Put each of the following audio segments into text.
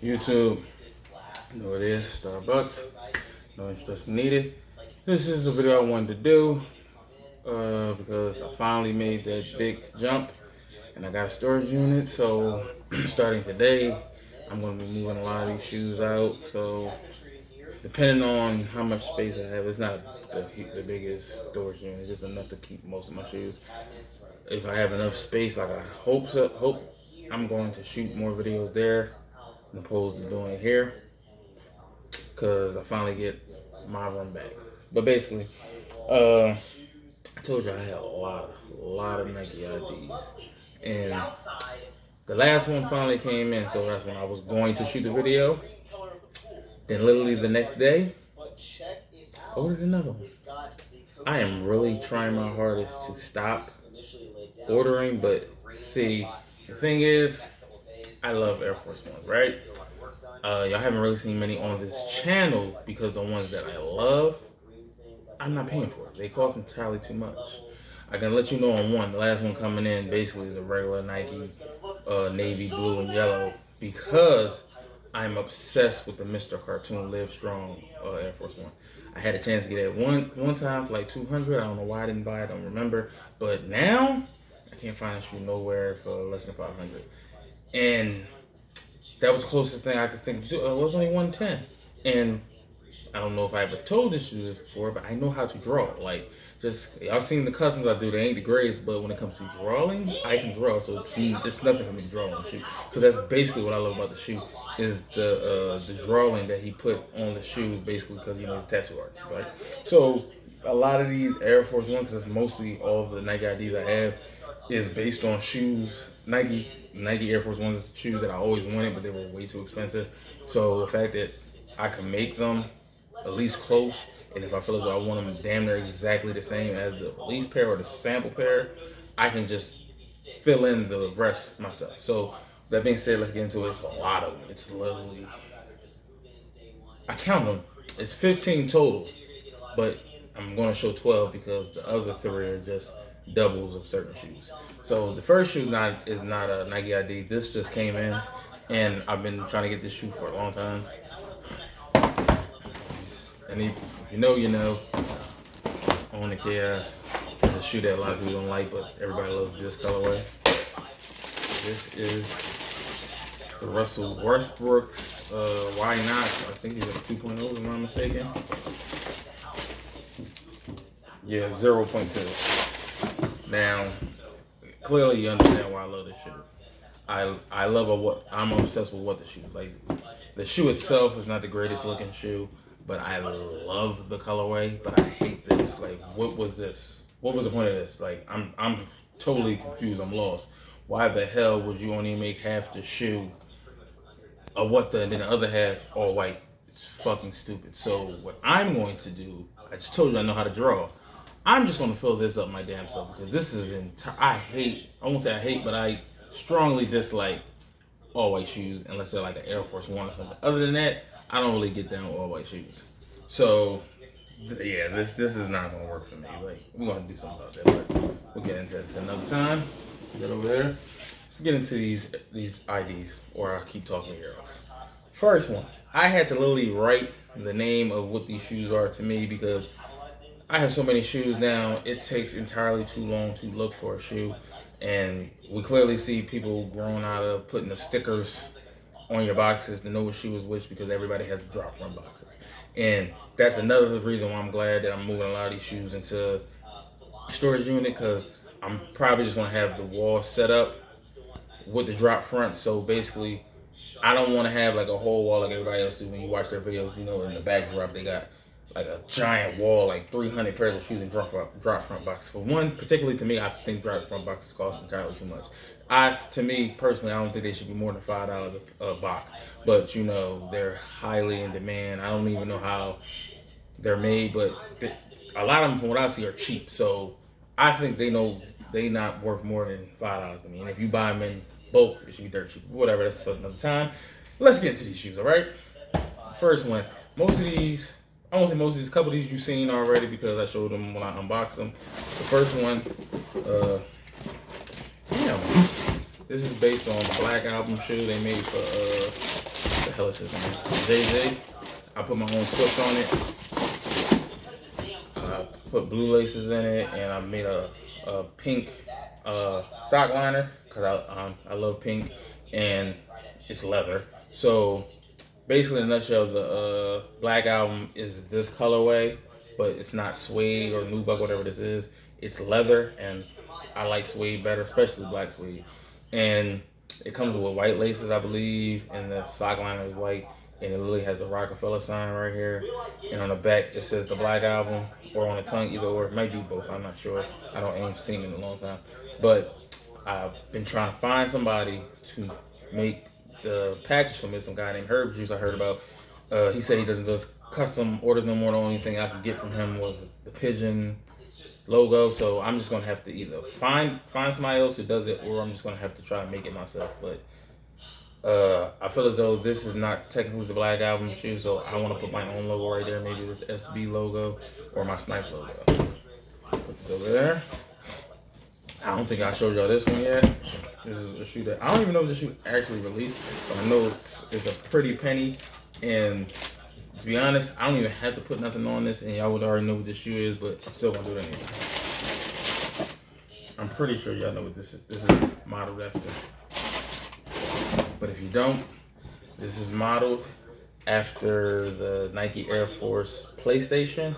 YouTube. You know what it is, Starbucks. No instruction needed. This is a video I wanted to do because I finally made that big jump and I got a storage unit. So starting today, I'm going to be moving a lot of these shoes out. So depending on how much space I have, it's not the biggest storage unit. It's just enough to keep most of my shoes. If I have enough space, like I hope I'm going to shoot more videos there as opposed to doing it here, because I finally get my run back. But basically, I told you I had a lot of Nike IDs, and the last one finally came in, so that's when I was going to shoot the video. Then literally the next day, I ordered another one. I am really trying my hardest to stop ordering, but see, the thing is, I love Air Force Ones, right? Y'all haven't really seen many on this channel because the ones that I love, I'm not paying for it. They cost entirely too much. I can let you know on one. The last one coming in basically is a regular Nike navy blue and yellow, because I'm obsessed with the Mr. Cartoon Live Strong Air Force One. I had a chance to get it one time for like $200. I don't know why I didn't buy it. I don't remember. But now I can't find a shoe nowhere for less than $500. And that was the closest thing I could think to do. It was only $110. And I don't know if I ever told this shoe this before, but I know how to draw. Like, just, y'all seen the customs I do, they ain't the greatest, but when it comes to drawing, I can draw. So it's nothing for me to draw on the shoe. Because that's basically what I love about the shoe, is the drawing that he put on the shoes, basically, because, you know, he's tattoo artist, right? So a lot of these Air Force Ones, because that's mostly all of the Nike IDs I have, is based on shoes, Nike Air Force Ones, shoes that I always wanted, but they were way too expensive. So the fact that I can make them at least close, and if I feel as though I want them damn near exactly the same as the release pair or the sample pair, I can just fill in the rest myself. So that being said, let's get into it. It's a lot of them. It's literally, I count them, it's 15 total, but I'm going to show 12 because the other 3 are just doubles of certain shoes. So the first shoe is not a Nike ID. This just came in, and I've been trying to get this shoe for a long time. And if you know, you know. On the Chaos, it's a shoe that a lot of people don't like, but everybody loves this colorway. This is the Russell Westbrook's Why Not? I think these are 2.0, if I'm not mistaken. Yeah, 0.2. Now, clearly you understand why I love this shoe. I'm obsessed with what the shoe is. Like, the shoe itself is not the greatest looking shoe, but I love the colorway, but I hate this. Like, what was this? What was the point of this? Like, I'm totally confused. I'm lost. Why the hell would you only make half the shoe and then the other half all white? It's fucking stupid. So what I'm going to do, I just told you I know how to draw. I'm just going to fill this up my damn self, because this is I won't say I hate, but I strongly dislike all white shoes unless they're like an Air Force One or something. Other than that, I don't really get down with all white shoes. So yeah, this is not gonna work for me. Like, we're gonna do something about that, but we'll get into that another time. Get over there. Let's get into these IDs, or I'll keep talking here. First one, I had to literally write the name of what these shoes are to me, because I have so many shoes now, it takes entirely too long to look for a shoe. And we clearly see people growing out of putting the stickers on your boxes to know what shoe is which, because everybody has drop front boxes. And that's another reason why I'm glad that I'm moving a lot of these shoes into storage unit, because I'm probably just going to have the wall set up with the drop front. So basically, I don't want to have like a whole wall like everybody else do when you watch their videos. You know, in the backdrop they got like a giant wall, like 300 pairs of shoes in drop front boxes. For one, particularly to me, I think drop front boxes cost entirely too much. To me personally, I don't think they should be more than $5 a box. But you know, they're highly in demand. I don't even know how they're made, but a lot of them, from what I see, are cheap. So I think they not worth more than $5 to me. And if you buy them in bulk, it should be dirt cheap. Whatever, that's for another time. Let's get into these shoes, all right? First one, I won't say most of these, couple of these you've seen already because I showed them when I unboxed them. The first one, damn, This is based on the Black Album shoe they made for what the hell is his name? Jay-Z. I put my own twist on it. I put blue laces in it, and I made a pink sock liner because I love pink, and it's leather. So basically, in a nutshell, the Black Album is this colorway, but it's not suede or nubuck, whatever this is. It's leather, and I like suede better, especially black suede. And it comes with white laces, I believe, and the sock liner is white, and it literally has the Rockefeller sign right here. And on the back, it says the Black Album, or on the tongue, either or. It might be both, I'm not sure. I ain't seen it in a long time. But I've been trying to find somebody to make the package for me. Some guy named Herb Juice I heard about. He said he doesn't do custom orders no more. The only thing I could get from him was the Pigeon logo. So I'm just gonna have to either find somebody else who does it, or I'm just gonna have to try and make it myself. But I feel as though this is not technically the Black Album shoe, so I want to put my own logo right there. Maybe this SB logo or my Snipe logo. Put this over there. I don't think I showed y'all this one yet. This is a shoe that I don't even know if the shoe actually released, but I know it's a pretty penny. And to be honest, I don't even have to put nothing on this, and y'all would already know what this shoe is, but I'm still gonna do it anyway. I'm pretty sure y'all know what this is. This is modeled after. But if you don't, this is modeled after the Nike Air Force PlayStation.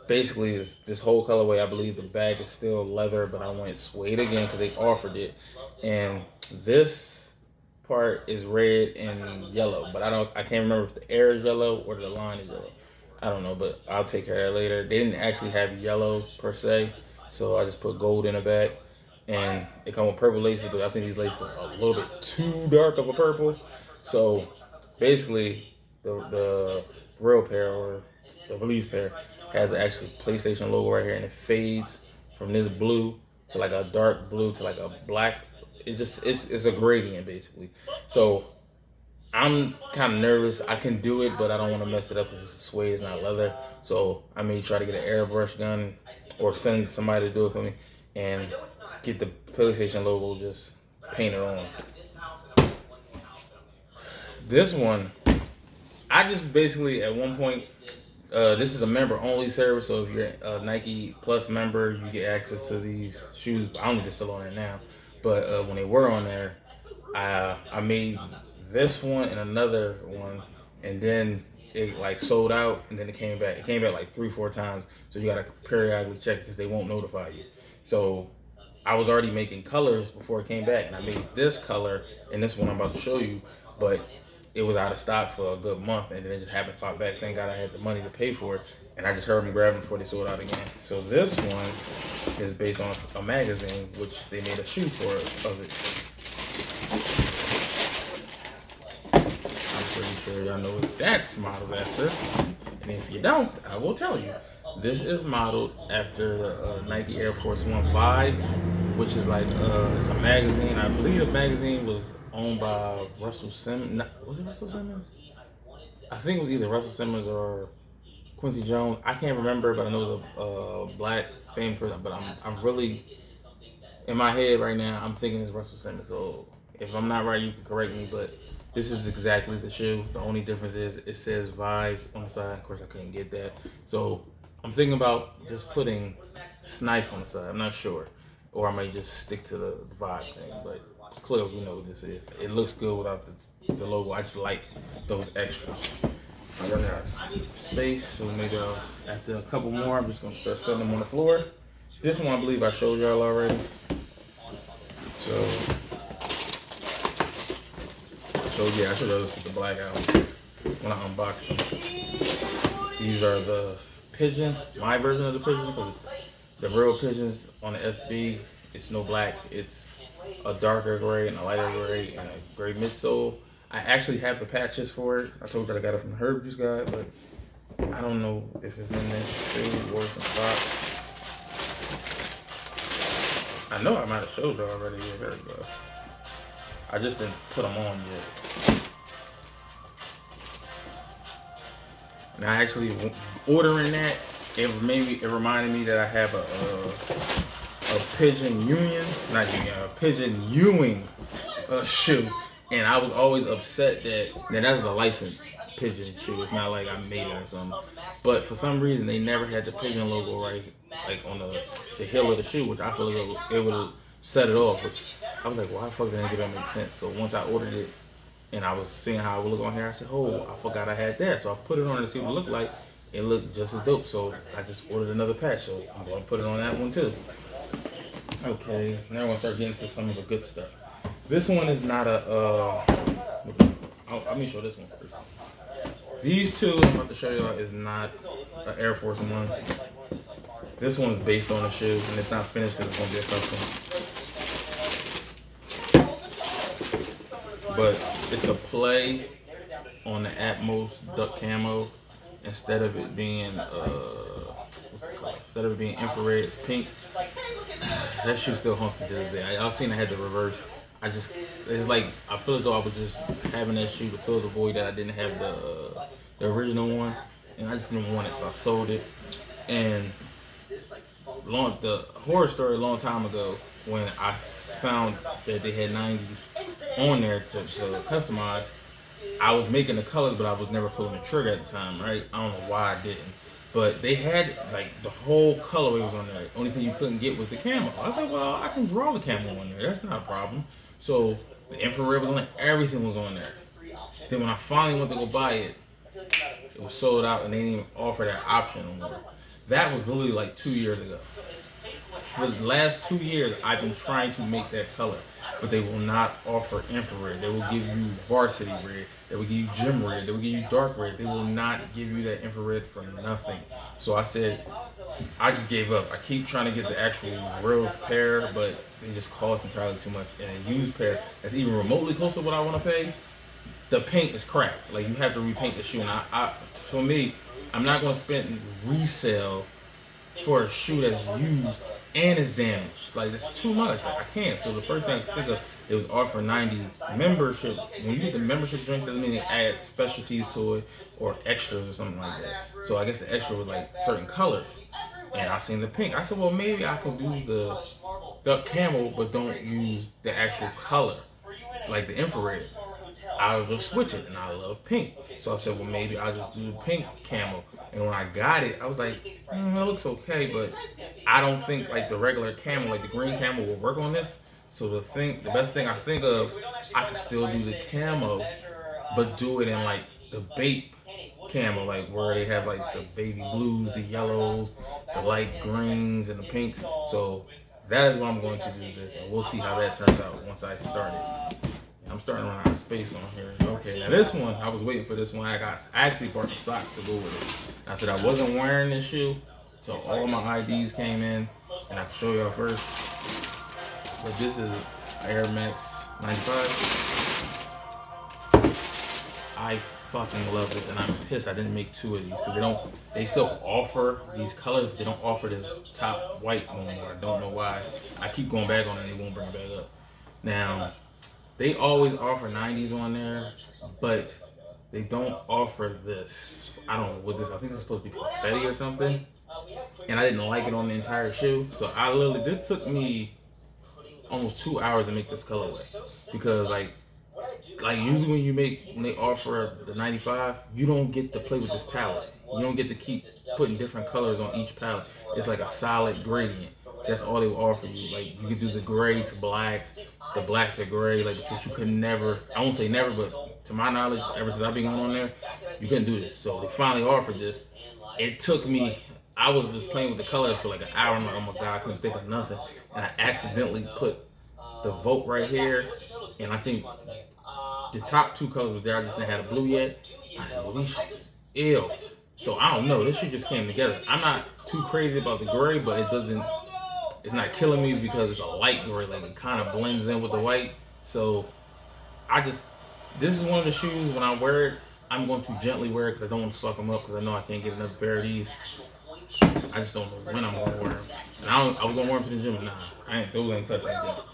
Basically, it's this whole colorway. I believe the bag is still leather, but I went suede again because they offered it. And this part is red and yellow, but I can't remember if the air is yellow or the line is yellow. I don't know, but I'll take care of that later. They didn't actually have yellow per se, so I just put gold in the back. And they come with purple laces, but I think these laces are a little bit too dark of a purple. So basically, the real pair, or the release pair, has actually PlayStation logo right here, and it fades from this blue to like a dark blue to like a black. It's a gradient basically. So I'm kind of nervous. I can do it, but I don't want to mess it up because it's suede, it's not leather. So I may try to get an airbrush gun or send somebody to do it for me and get the PlayStation logo just painted on. This one, I just basically at one point, this is a member only service, so if you're a Nike Plus member, you get access to these shoes. I don't think they're still on there now, but when they were on there, I made this one and another one, and then it like sold out, and then it came back. It came back like 3-4 times, so you gotta periodically check because they won't notify you. So I was already making colors before it came back, and I made this color and this one I'm about to show you, but it was out of stock for a good month, and then it just happened to pop back. Thank God I had the money to pay for it, and I just heard them grab them before they sold out again. So this one is based on a magazine, which they made a shoe of it. I'm pretty sure y'all know what that's modeled after, and if you don't, I will tell you. This is modeled after the Nike Air Force One Vibes, which is like, it's a magazine. I believe the magazine was owned by Russell Simmons. Was it Russell Simmons? I think it was either Russell Simmons or Quincy Jones. I can't remember, but I know it was a black famous person. But I'm really, in my head right now, I'm thinking it's Russell Simmons. So if I'm not right, you can correct me, but this is exactly the shoe. The only difference is it says Vibe on the side. Of course, I couldn't get that. So I'm thinking about just putting Snipe on the side. I'm not sure. Or I might just stick to the Vibe thing. But clearly, you know what this is. It looks good without the logo. I just like those extras. I'm running out of space, so maybe after a couple more, I'm just going to start setting them on the floor. This one, I believe I showed y'all already. So, I showed y'all this with the Black Album when I unboxed them. These are the Pigeon, my version of the Pigeon, because the real Pigeons on the SB, it's no black, it's a darker gray and a lighter gray and a gray midsole. I actually have the patches for it. I told you I got it from the Herb Juice guy, but I don't know if it's in this shoe or some socks. I know I might have showed you already, but I just didn't put them on yet. And I actually, ordering that, it reminded me that I have Pigeon Union, not Union, a Pigeon Ewing shoe. And I was always upset that's a licensed Pigeon shoe. It's not like I made it or something. But for some reason, they never had the Pigeon logo right, like on the heel of the shoe, which I feel like it would have set it off. Which I was like, why the fuck didn't that make sense? So once I ordered it, and I was seeing how it would look on here, I said, oh, I forgot I had that. So I put it on to see what it looked like. It looked just as dope. So I just ordered another patch. So I'm going to put it on that one too. Okay, now we're going to start getting to some of the good stuff. This one is not a, let me show this one first. These two I'm about to show y'all is not an Air Force One. This one's based on a shoe, and it's not finished because it's going to be a custom. But it's a play on the Atmos duck camo. Instead of it being infrared, it's pink. That shoe still haunts me to this day. I seen I had the reverse. It's like I feel as though I was just having that shoe to fill the void that I didn't have the original one, and I just didn't want it, so I sold it. And the horror story a long time ago, when I found that they had 90s on there to customize, I was making the colors, but I was never pulling the trigger at the time, right? I don't know why I didn't. But they had, like, the whole colorway was on there. The only thing you couldn't get was the camo. I was like, well, I can draw the camo on there. That's not a problem. So the infrared was on there. Everything was on there. Then when I finally went to go buy it, it was sold out, and they didn't even offer that option anymore. That was literally like 2 years ago. For the last 2 years, I've been trying to make that color, but they will not offer infrared. They will give you varsity red. They will give you gym red. They will give you dark red. They will not give you that infrared for nothing. So I said, I just gave up. I keep trying to get the actual real pair, but they just cost entirely too much. And a used pair that's even remotely close to what I want to pay, the paint is cracked. Like, you have to repaint the shoe. And for me, I'm not going to spend resale for a shoe that's used and it's damaged. Like, it's too much. Like, I can't. So the first thing I think of, it was offer 90 membership. When you get the membership drinks, doesn't mean they add specialties to it or extras or something like that. So I guess the extra was like certain colors. And I seen the pink. I said, well, maybe I can do the duck camo, but don't use the actual color, like the infrared. I'll just switch it, and I love pink. So I said, well, maybe I'll just do the pink camo. And when I got it, I was like, it looks okay, but I don't think like the regular camo, like the green camo, will work on this. So the best thing I think of, I could still do the camo, but do it in like the Bape camo, like where they have like the baby blues, the yellows, the light greens, and the pinks. So that is what I'm going to do this, and we'll see how that turns out once I start it. I'm starting to run out of space on here. Okay, now this one, I was waiting for this one. I actually bought the socks to go with it. I said I wasn't wearing this shoe, so all my IDs came in, and I can show y'all first. But this is Air Max 95. I fucking love this, and I'm pissed I didn't make two of these, because they still offer these colors, but they don't offer this top white no more. I don't know why. I keep going back on it, and they won't bring it back up. Now, they always offer 90s on there, but they don't offer this. I don't know what this, I think this is supposed to be confetti or something. And I didn't like it on the entire shoe. So this took me almost 2 hours to make this colorway. Because like usually when they offer the 95, you don't get to play with this palette. You don't get to keep putting different colors on each palette. It's like a solid gradient. That's all they will offer you. Like, you can do the gray to black, the black to gray, like, but you could never, I won't say never, but to my knowledge, ever since I've been going on there, you couldn't do this. So they finally offered this. It took me, I was just playing with the colors for like an hour. I'm like, oh my God, I couldn't think of nothing. And I accidentally put the vote right here. And I think the top two colors was there. I just didn't have the blue yet. I said, well, these shits is ill. So I don't know. This shit just came together. I'm not too crazy about the gray, but it's not killing me because it's a light gray. Like, it kind of blends in with the white. So this is one of the shoes, when I wear it, I'm going to gently wear it because I don't want to fuck them up, because I know I can't get another pair of these. I just don't know when I'm going to wear them. And I was going to wear them to the gym, but nah, those ain't touching like that.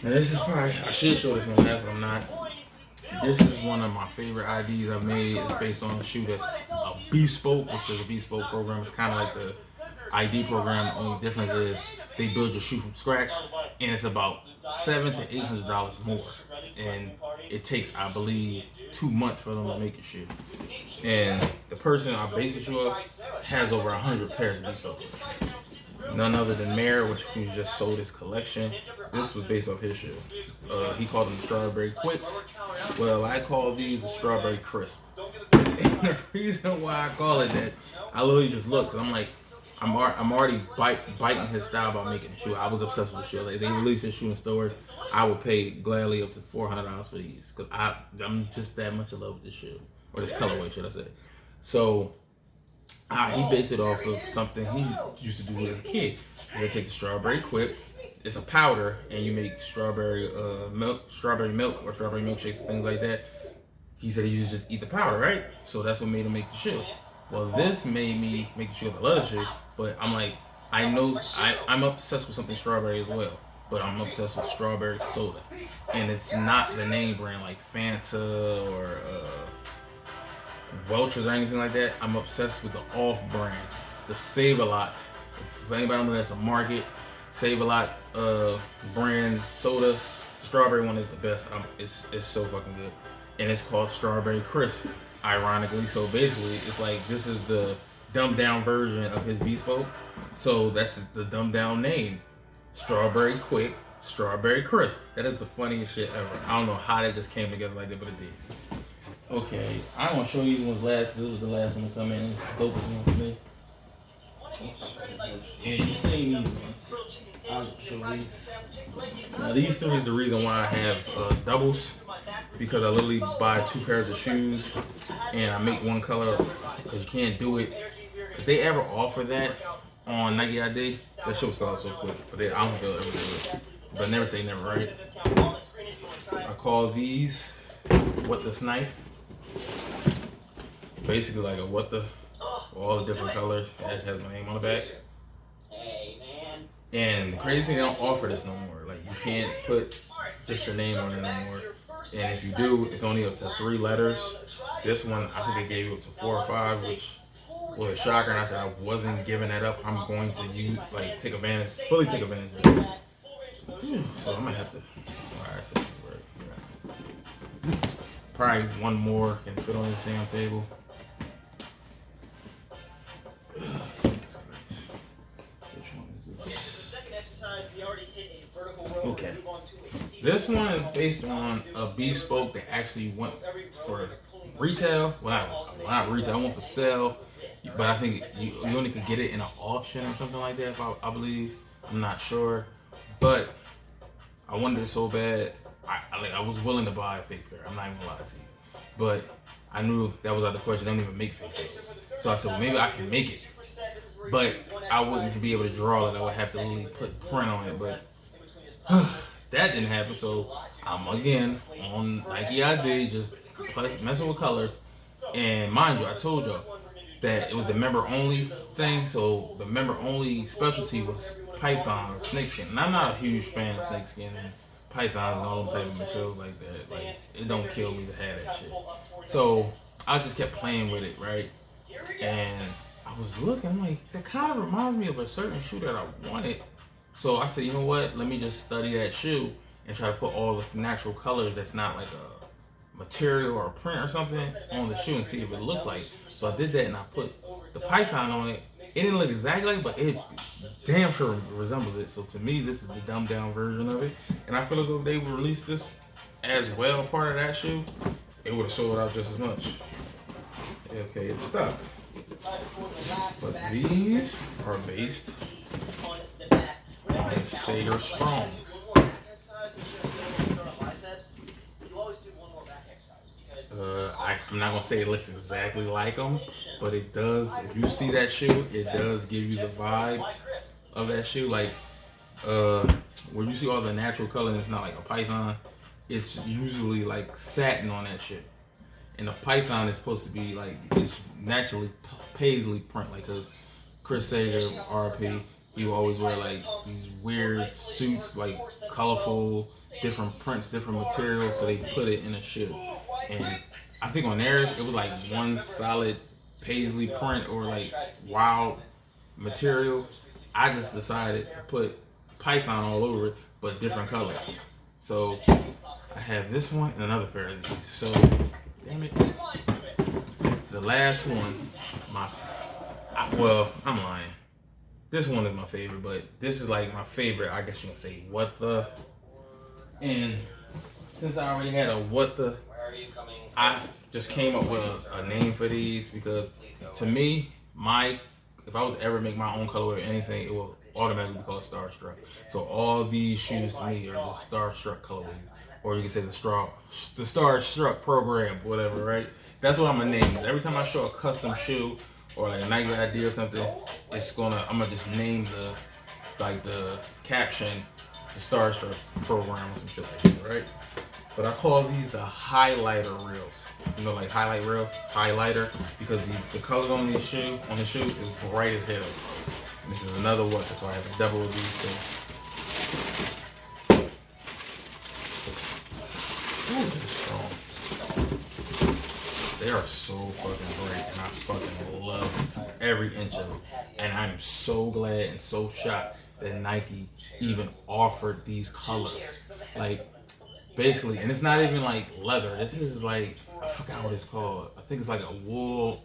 Now this is probably, I should show this one last, but I'm not. This is one of my favorite IDs I've made. It's based on a shoe that's a bespoke, which is a bespoke program. It's kind of like ID program. The only difference is they build your shoe from scratch, and it's about $700 to $800 more, and it takes, I believe, 2 months for them to make your shoe. And the person I base the shoe off has over 100 pairs of Bespokes. None other than Mayor, who just sold his collection. This was based off his shoe. He called them Strawberry Quicks. Well, I call these the Strawberry Crisp. And the reason why I call it that, I literally just looked, because I'm like, I'm already biting his style by making the shoe. I was obsessed with the shoe. Like, they released this shoe in stores. I would pay gladly up to $400 for these, because I'm just that much in love with this shoe, or this colorway, should I say? So he based it off of something he used to do as a kid. He would take the Strawberry Quick. It's a powder, and you make strawberry milk, or strawberry milkshakes, things like that. He said he used to just eat the powder, right? So that's what made him make the shoe. Well, this made me make the shoe. I love the shoe, but I'm like, I'm obsessed with something strawberry as well, but I'm obsessed with strawberry soda, and it's not the name brand like Fanta or Welch's or anything like that. I'm obsessed with the off-brand, the Save-A-Lot. If anybody knows that's a market, Save-A-Lot brand soda. Strawberry one is the best. It's so fucking good, and it's called Strawberry Crisp, ironically. So basically, it's like this is the dumbed down version of his Bespoke. So that's the dumbed down name, Strawberry Quick, Strawberry Crisp. That is the funniest shit ever. I don't know how that just came together like that, but it did. Okay, I want to show you these ones last, because it was the last one to come in. It's the dopest one for me. Yeah, you seen these ones. I'll show these. Now these three is the reason why I have doubles, because I literally buy 2 pairs of shoes and I make one color, because you can't do it. If they ever offer that on Nike ID, that shit will sell out so quick. But I don't think they'll ever do it. But never say never, right? I call these What the Snife. Basically like a what the, all the different colors. It actually has my name on the back. And the crazy thing, they don't offer this no more. Like, you can't put just your name on it anymore. And if you do, it's only up to 3 letters. This one, I think they gave you up to 4 or 5, which was a shocker. And I said I wasn't giving that up. I'm going to fully take advantage of it. So I'm gonna have to. Alright, so probably one more can fit on this damn table. Okay. This one is based on a Bespoke that actually went for retail. Well, not retail. I went for sale, but I think you only could get it in an auction or something like that. If I believe, I'm not sure, but I wanted it so bad. I was willing to buy a fake pair. I'm not even gonna lie to you, but I knew that was out of the question. They don't even make fake sales. So I said, well, maybe I can make it, but I wouldn't be able to draw it. I would have to really put print on it, but that didn't happen. So I'm again on Nike ID, just messing with colors. And mind you, I told y'all that it was the member only thing. So the member only specialty was Python or snakeskin. And I'm not a huge fan of snakeskin and pythons and all them type of materials like that. Like, it don't kill me to have that shit. So I just kept playing with it, right? And I was looking, I'm like, that kind of reminds me of a certain shoe that I wanted. So I said, you know what? Let me just study that shoe and try to put all the natural colors that's not like a material or a print or something on the shoe and see if it looks like. So I did that and I put the python on it. It didn't look exactly like it, but it damn sure resembles it. So to me, this is the dumbed down version of it. And I feel as though if they would release this as well, part of that shoe, it would have sold out just as much. Okay, it's stuck. But these are based on Sager Strongs. I'm not gonna say it looks exactly like them, but it does. If you see that shoe, it does give you the vibes of that shoe. Like, where you see all the natural color and it's not like a python, it's usually like satin on that shit. And the python is supposed to be like, it's naturally paisley print. Like, cause Chris Sager, RP, he would always wear like these weird suits, like colorful, different prints, different materials, so they put it in a shoe. And I think on theirs, it was like one solid paisley print or like wild material, I just decided to put Python all over it, but different colors. So I have this one and another pair of these. So, damn it. The last one, I'm lying. This one is my favorite, but this is like my favorite, I guess you can say, what the. And since I already had a what the, I just came up with a name for these because to me, if I was to ever make my own colorway or anything, it will automatically be called Starstruck. So all these shoes to me are the Starstruck colorways. Or you can say the Starstruck program, whatever, right? That's what I'm gonna name it. Every time I show a custom shoe or like a Nike idea or something, I'm gonna just name the caption the Starstruck program or some shit like that, right? But I call these the highlighter reels. You know, like highlighter, because the color on the shoe is bright as hell. And this is another what, so I have a double of these things. Ooh, they're strong. They are so fucking bright, and I fucking love every inch of it. And I'm so glad and so shocked that Nike even offered these colors. Like, basically, and it's not even like leather. This is like, I forgot what it's called. I think it's like a wool,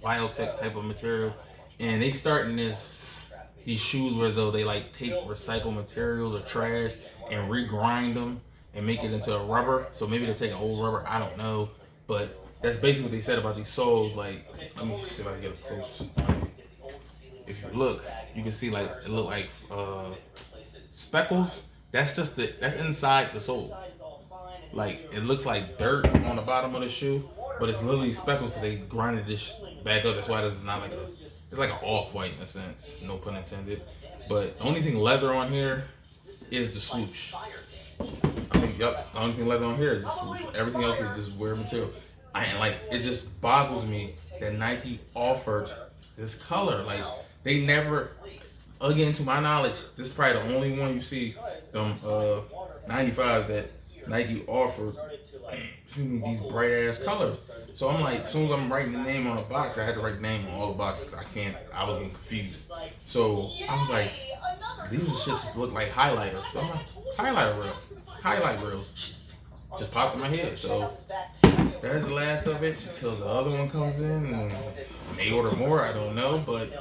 biotech type of material. And they starting these shoes where though they like take recycled materials or trash and regrind them and make it into a rubber. So maybe they're taking old rubber, I don't know. But that's basically what they said about these soles. Like, let me see if I can get a close. If you look, you can see like it look like speckles. That's inside the sole. Like, it looks like dirt on the bottom of the shoe, but it's literally speckles because they grinded this back up. That's why this is not like it's like an off-white in a sense, no pun intended. But the only thing leather on here is the swoosh. The only thing leather on here is the swoosh. Everything else is just weird material. It just boggles me that Nike offered this color. Like, they never, again, to my knowledge, this is probably the only one you see them 95 that Nike offered these bright ass colors. So I'm like, as soon as I'm writing the name on a box, I had to write the name on all the boxes. I was getting confused. So I was like, these shits look like highlighters. So I'm like, highlight reels. Just popped in my head. So that's the last of it until the other one comes in. And I may order more, I don't know, but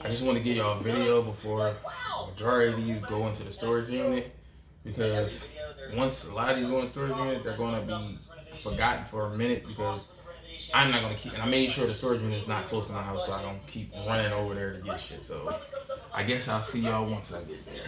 I just want to give y'all a video before the majority of these go into the storage unit, because once a lot of these go in the storage unit, they're going to be forgotten for a minute, because I'm not going to keep, and I made sure the storage unit is not close to my house so I don't keep running over there to get shit. So I guess I'll see y'all once I get there.